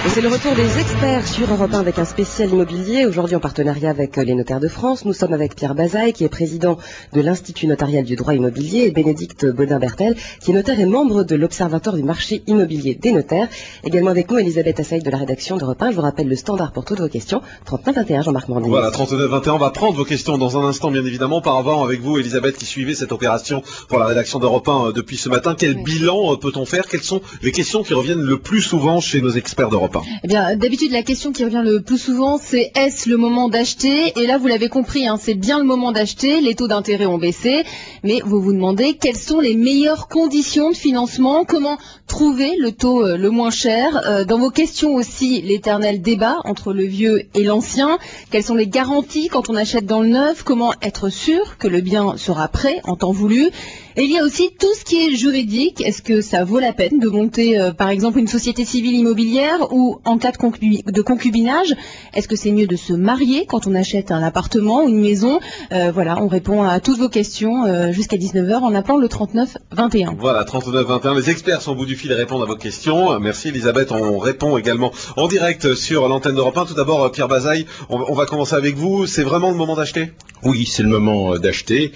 Et c'est le retour des experts sur Europe 1 avec un spécial immobilier. Aujourd'hui en partenariat avec les notaires de France. Nous sommes avec Pierre Bazaille qui est président de l'Institut notarial du droit immobilier et Bénédicte Baudin-Bertel qui est notaire et membre de l'Observatoire du marché immobilier des notaires. Également avec nous Elisabeth Assaï de la rédaction d'Europe 1. Je vous rappelle le standard pour toutes vos questions. 3921 Jean-Marc Morandini. Voilà, 3921. On va prendre vos questions dans un instant bien évidemment. Auparavant avec vous Elisabeth qui suivait cette opération pour la rédaction d'Europe 1 depuis ce matin. Quel bilan peut-on faire? Quelles sont les questions qui reviennent le plus souvent chez nos experts d'Europe 1? Eh bien, d'habitude, la question qui revient le plus souvent, c'est est-ce le moment d'acheter? Et là, vous l'avez compris, c'est bien le moment d'acheter. Les taux d'intérêt ont baissé. Mais vous vous demandez quelles sont les meilleures conditions de financement? Comment trouver le taux le moins cher? Dans vos questions aussi, l'éternel débat entre le vieux et l'ancien. Quelles sont les garanties quand on achète dans le neuf? Comment être sûr que le bien sera prêt en temps voulu? Et il y a aussi tout ce qui est juridique. Est-ce que ça vaut la peine de monter, par exemple, une société civile immobilière ou en cas de concubinage? Est-ce que c'est mieux de se marier quand on achète un appartement ou une maison? Voilà, on répond à toutes vos questions jusqu'à 19h en appelant le 3921. Voilà, 3921. Les experts sont au bout du fil et répondent à vos questions. Merci Elisabeth. On répond également en direct sur l'antenne d'Europe 1. Tout d'abord, Pierre Bazaille, on va commencer avec vous. C'est vraiment le moment d'acheter? Oui, c'est le moment d'acheter.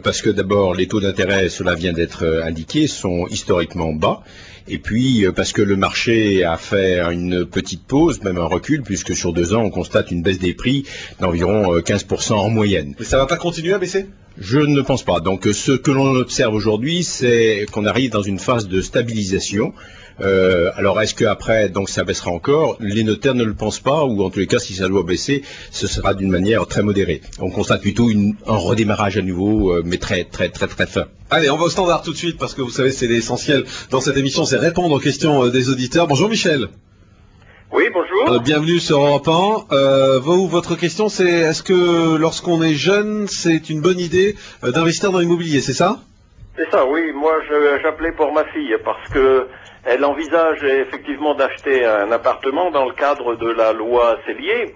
Parce que d'abord, les taux d'intérêt, cela vient d'être indiqué, sont historiquement bas. Et puis, parce que le marché a fait une petite pause, même un recul, puisque sur 2 ans, on constate une baisse des prix d'environ 15% en moyenne. Mais ça ne va pas continuer à baisser? Je ne pense pas. Donc, ce que l'on observe aujourd'hui, c'est qu'on arrive dans une phase de stabilisation. Alors, est-ce qu'après, donc, ça baissera encore? Les notaires ne le pensent pas, ou en tous les cas, si ça doit baisser, ce sera d'une manière très modérée. On constate plutôt un redémarrage à nouveau, mais très fin. Allez, on va au standard tout de suite, parce que vous savez, c'est l'essentiel dans cette émission, c'est répondre aux questions des auditeurs. Bonjour Michel. Oui, bonjour. Bienvenue sur Europe 1. Votre question, c'est est-ce que lorsqu'on est jeune, c'est une bonne idée d'investir dans l'immobilier, c'est ça? C'est ça, oui. Moi, j'appelais pour ma fille, parce que elle envisage effectivement d'acheter un appartement dans le cadre de la loi Cellier,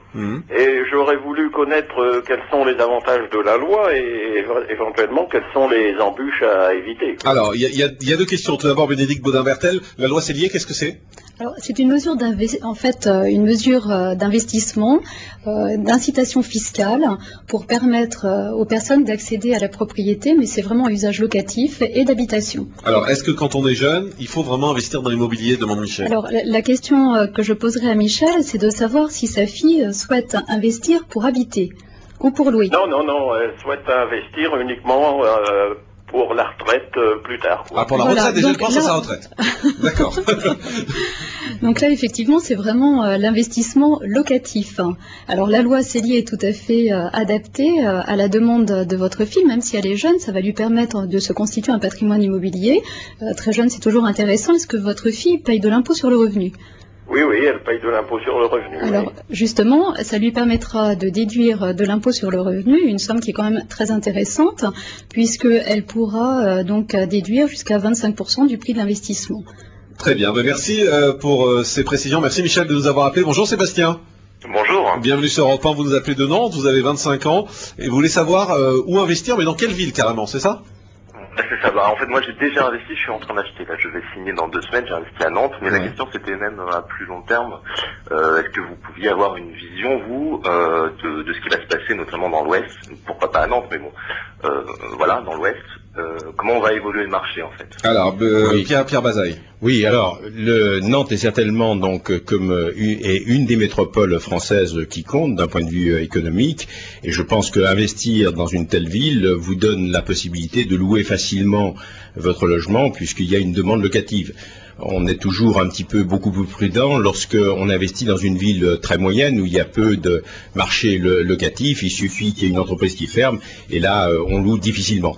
et j'aurais voulu connaître quels sont les avantages de la loi et éventuellement quelles sont les embûches à éviter. Alors, il y a deux questions. Tout d'abord, Bénédicte Baudin-Bertel, la loi Cellier, qu'est-ce que c'est? Alors, c'est une mesure d'investissement, d'incitation fiscale pour permettre aux personnes d'accéder à la propriété, mais c'est vraiment un usage locatif et d'habitation. Alors, est-ce que quand on est jeune, il faut vraiment investir dans l'immobilier, demande Michel? Alors, la question que je poserai à Michel, c'est de savoir si sa fille souhaite investir pour habiter ou pour louer. Non, elle souhaite investir uniquement pour la retraite plus tard. Ah, pour la retraite, déjà elle pense à sa retraite. D'accord. Donc là, effectivement, c'est vraiment l'investissement locatif. Alors la loi Cellier est tout à fait adaptée à la demande de votre fille, même si elle est jeune, ça va lui permettre de se constituer un patrimoine immobilier. Très jeune, c'est toujours intéressant. Est-ce que votre fille paye de l'impôt sur le revenu ? Oui, elle paye de l'impôt sur le revenu. Alors, justement, ça lui permettra de déduire de l'impôt sur le revenu, une somme qui est quand même très intéressante, puisqu'elle pourra donc déduire jusqu'à 25% du prix de l'investissement. Très bien, merci pour ces précisions. Merci Michel de nous avoir appelé. Bonjour Sébastien. Bonjour. Bienvenue sur Europe 1, vous nous appelez de Nantes, vous avez 25 ans, et vous voulez savoir où investir, mais dans quelle ville carrément, c'est ça ? C'est ça. En fait, moi, j'ai déjà investi. Je suis en train d'acheter. Là, je vais signer dans 2 semaines. J'ai investi à Nantes. Mais la question, c'était même à plus long terme. Est-ce que vous pouviez avoir une vision, vous, de ce qui va se passer, notamment dans l'Ouest? Pourquoi pas à Nantes, mais bon, voilà, dans l'Ouest. Comment va évoluer le marché, en fait? Alors, Pierre Bazaille. Oui, alors, Nantes est certainement donc est une des métropoles françaises qui compte d'un point de vue économique, et je pense qu'investir dans une telle ville vous donne la possibilité de louer facilement votre logement, puisqu'il y a une demande locative. On est toujours beaucoup plus prudent lorsqu'on investit dans une ville très moyenne où il y a peu de marché locatif, il suffit qu'il y ait une entreprise qui ferme, et là, on loue difficilement.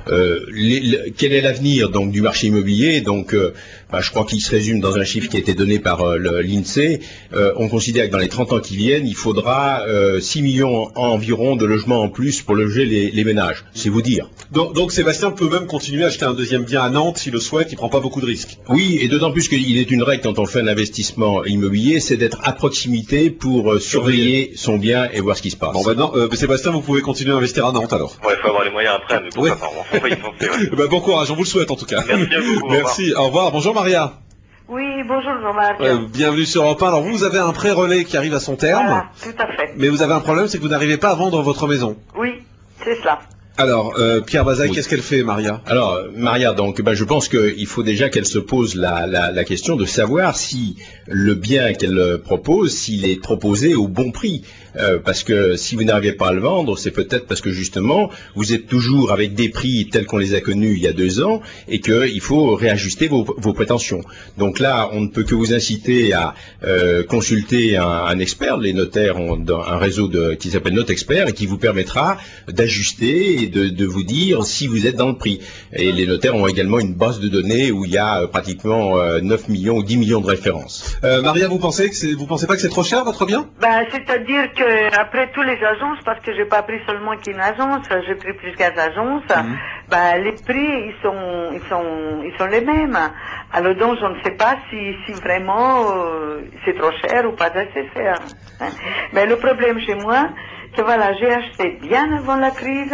Quel est l'avenir donc du marché immobilier? Donc, je crois qu'il se résume dans un chiffre qui a été donné par l'INSEE. On considère que dans les 30 ans qui viennent, il faudra 6 millions environ de logements en plus pour loger les ménages. C'est vous dire. Donc Sébastien peut même continuer à acheter un deuxième bien à Nantes s'il le souhaite. Il prend pas beaucoup de risques. Oui, et d'autant plus qu'il est une règle quand on fait un investissement immobilier, c'est d'être à proximité pour surveiller son bien et voir ce qui se passe. Bon, maintenant, Sébastien, vous pouvez continuer à investir à Nantes alors. Ouais, il faut avoir les moyens après, mais pourquoi pas. Bon courage, on vous le souhaite en tout cas. Merci à vous. Merci, au revoir. Bonjour Maria. Oui, bonjour Jean-Marc. Bienvenue sur Europe 1. Alors vous avez un pré-relais qui arrive à son terme. Voilà, tout à fait. Mais vous avez un problème, c'est que vous n'arrivez pas à vendre votre maison. Oui, c'est cela. Alors, Pierre Bazaille, Oui. qu'est-ce qu'elle fait, Maria? Alors, Maria, donc, je pense qu'il faut déjà qu'elle se pose la question de savoir si le bien qu'elle propose, s'il est proposé au bon prix. Parce que si vous n'arrivez pas à le vendre, c'est peut-être parce que justement, vous êtes toujours avec des prix tels qu'on les a connus il y a 2 ans et qu'il faut réajuster vos prétentions. Donc là, on ne peut que vous inciter à consulter un expert. Les notaires ont un réseau qui s'appelle Notexpert et qui vous permettra d'ajuster et de vous dire si vous êtes dans le prix. Et les notaires ont également une base de données où il y a pratiquement 9 millions ou 10 millions de références. Maria, vous pensez pas que c'est trop cher, votre bien? C'est-à-dire que après tous les agences, parce que j'ai pas pris seulement qu'une agence, j'ai pris plusieurs agences, les prix ils sont les mêmes. Alors donc je ne sais pas si vraiment c'est trop cher ou pas assez cher. Hein. Mais le problème chez moi, c'est voilà, j'ai acheté bien avant la crise,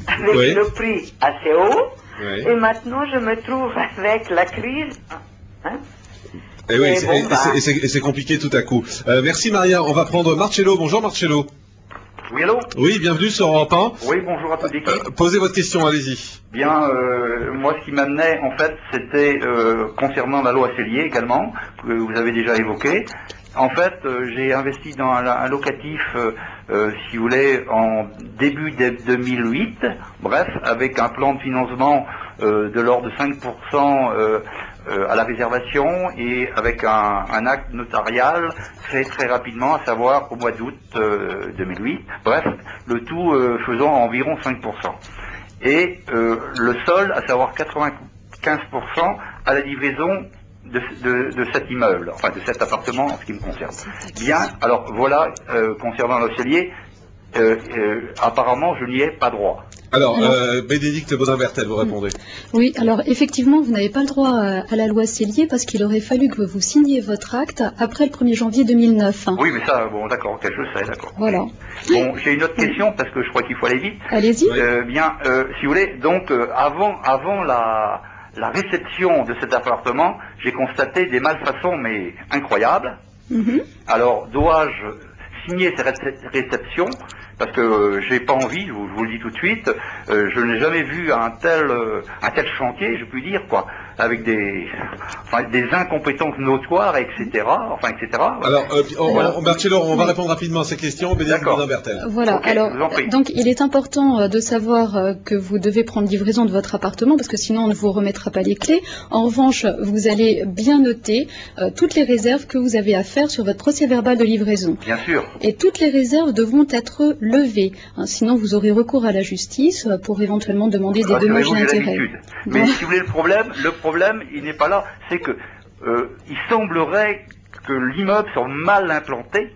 avec le prix assez haut, et maintenant je me trouve avec la crise. Hein. Et oui, c'est compliqué tout à coup. Merci Maria, on va prendre Marcello. Bonjour Marcello. Oui, allô? Oui, bienvenue sur Europe 1. Oui, bonjour à toute l'équipe. Posez votre question, allez-y. Bien, moi ce qui m'amenait en fait, c'était concernant la loi Cellier également, que vous avez déjà évoqué. En fait, j'ai investi dans un locatif, si vous voulez, en début 2008, bref, avec un plan de financement de l'ordre de 5% à la réservation et avec un acte notarial fait très rapidement, à savoir au mois d'août 2008, bref, le tout faisant environ 5%. Et le sol, à savoir 95% à la livraison de cet immeuble, enfin de cet appartement en ce qui me concerne. Bien, alors voilà, concernant l'hôtelier, apparemment je n'y ai pas droit. Alors, Bénédicte Baudin-Bertel, vous répondez. Oui, alors effectivement, vous n'avez pas le droit à la loi Cellier parce qu'il aurait fallu que vous signiez votre acte après le 1er janvier 2009. Oui, mais ça, bon, d'accord, ok, je sais, d'accord. Voilà. Bon, j'ai une autre question parce que je crois qu'il faut aller vite. Allez-y. Bien, si vous voulez, donc avant la réception de cet appartement, j'ai constaté des malfaçons, mais incroyables. Alors, dois-je signer cette réception? Parce que j'ai pas envie, je vous le dis tout de suite, je n'ai jamais vu un tel chantier, je puis dire, quoi, avec des incompétences notoires, etc. Enfin, etc. Alors, Marcello, on va répondre rapidement à ces questions. Bénédicte Baudin-Bertel. Voilà, okay, alors, donc il est important de savoir que vous devez prendre livraison de votre appartement, parce que sinon on ne vous remettra pas les clés. En revanche, vous allez bien noter toutes les réserves que vous avez à faire sur votre procès-verbal de livraison. Bien sûr. Et toutes les réserves devront être levées, sinon vous aurez recours à la justice pour éventuellement demander des dommages et intérêts. Mais si vous voulez, le problème, il n'est pas là, c'est que il semblerait que l'immeuble soit mal implanté,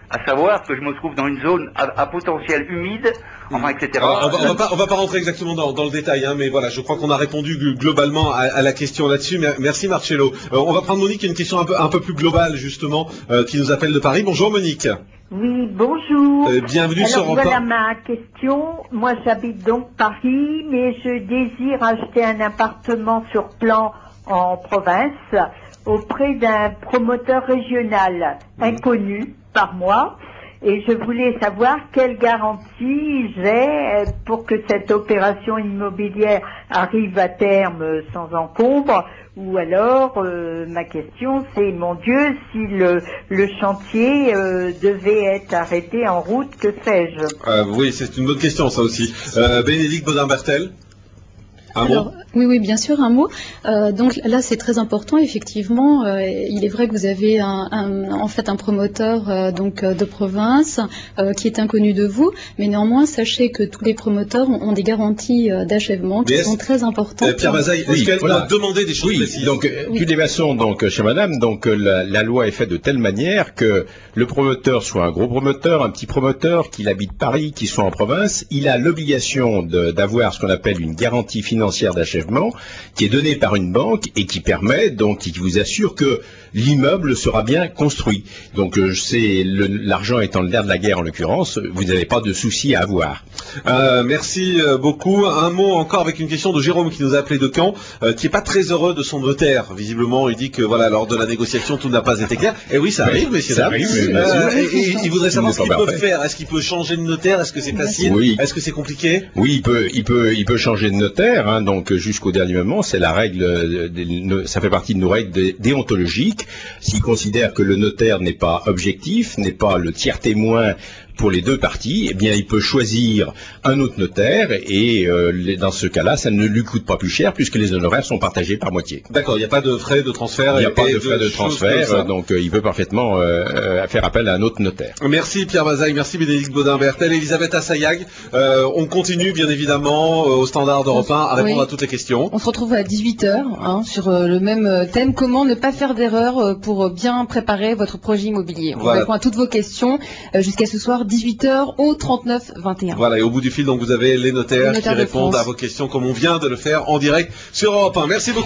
à savoir que je me trouve dans une zone à potentiel humide, enfin, etc. Alors, on va pas rentrer exactement dans le détail, mais voilà, je crois qu'on a répondu globalement à la question là-dessus. Merci Marcello. On va prendre Monique, qui a une question un peu plus globale justement, qui nous appelle de Paris. Bonjour Monique. Oui, bonjour. Bienvenue sur Europe 1. Voilà ma question. Moi, j'habite donc Paris, mais je désire acheter un appartement sur plan en province auprès d'un promoteur régional inconnu par moi. Et je voulais savoir quelle garantie j'ai pour que cette opération immobilière arrive à terme sans encombre. Ou alors, ma question, c'est, mon Dieu, si le chantier devait être arrêté en route, que fais-je? Oui, c'est une bonne question, ça aussi. Bénédicte Baudin-Bertel. Oui, bien sûr, un mot. Donc là, c'est très important, effectivement. Il est vrai que vous avez en fait un promoteur de province qui est inconnu de vous, mais néanmoins, sachez que tous les promoteurs ont des garanties d'achèvement qui sont très importantes. Pierre Bazaille, est-ce qu'elle a demandé des choses précises? Donc, toutes les façons, chez madame, la loi est faite de telle manière que le promoteur soit un gros promoteur, un petit promoteur, qu'il habite Paris, qu'il soit en province, il a l'obligation d'avoir ce qu'on appelle une garantie financière d'achèvement prélèvement qui est donné par une banque et qui permet, donc, qui vous assure que l'immeuble sera bien construit. Donc, l'argent étant le nerf de la guerre en l'occurrence, vous n'avez pas de souci à avoir. Merci beaucoup. Un mot encore avec une question de Jérôme qui nous a appelé de Caen, qui n'est pas très heureux de son notaire. Visiblement, il dit que voilà, lors de la négociation, tout n'a pas été clair. Et oui, ça arrive, messieurs. Ça arrive. Il voudrait savoir ce qu'il peut faire. Est-ce qu'il peut changer de notaire? Est-ce que c'est facile? Oui. Est-ce que c'est compliqué? Oui, il peut changer de notaire, hein, donc jusqu'au dernier moment. C'est la règle, ça fait partie de nos règles déontologiques. S'il considère que le notaire n'est pas objectif, n'est pas le tiers témoin pour les deux parties, eh bien, il peut choisir un autre notaire et dans ce cas-là, ça ne lui coûte pas plus cher puisque les honoraires sont partagés par moitié. D'accord, il n'y a pas de frais de transfert. Il n'y a pas de frais de transfert, donc il peut parfaitement faire appel à un autre notaire. Merci Pierre Bazaille, merci Bénédicte Baudin-Bertel, Elisabeth Assayag. On continue bien évidemment au Standard d'Europe 1 à répondre à toutes les questions. On se retrouve à 18h sur le même thème, comment ne pas faire d'erreur pour bien préparer votre projet immobilier. On répond à toutes vos questions jusqu'à ce soir 18h au 39 21. Voilà, et au bout du fil, donc vous avez les notaires qui répondent à vos questions comme on vient de le faire en direct sur Europe 1. Merci beaucoup.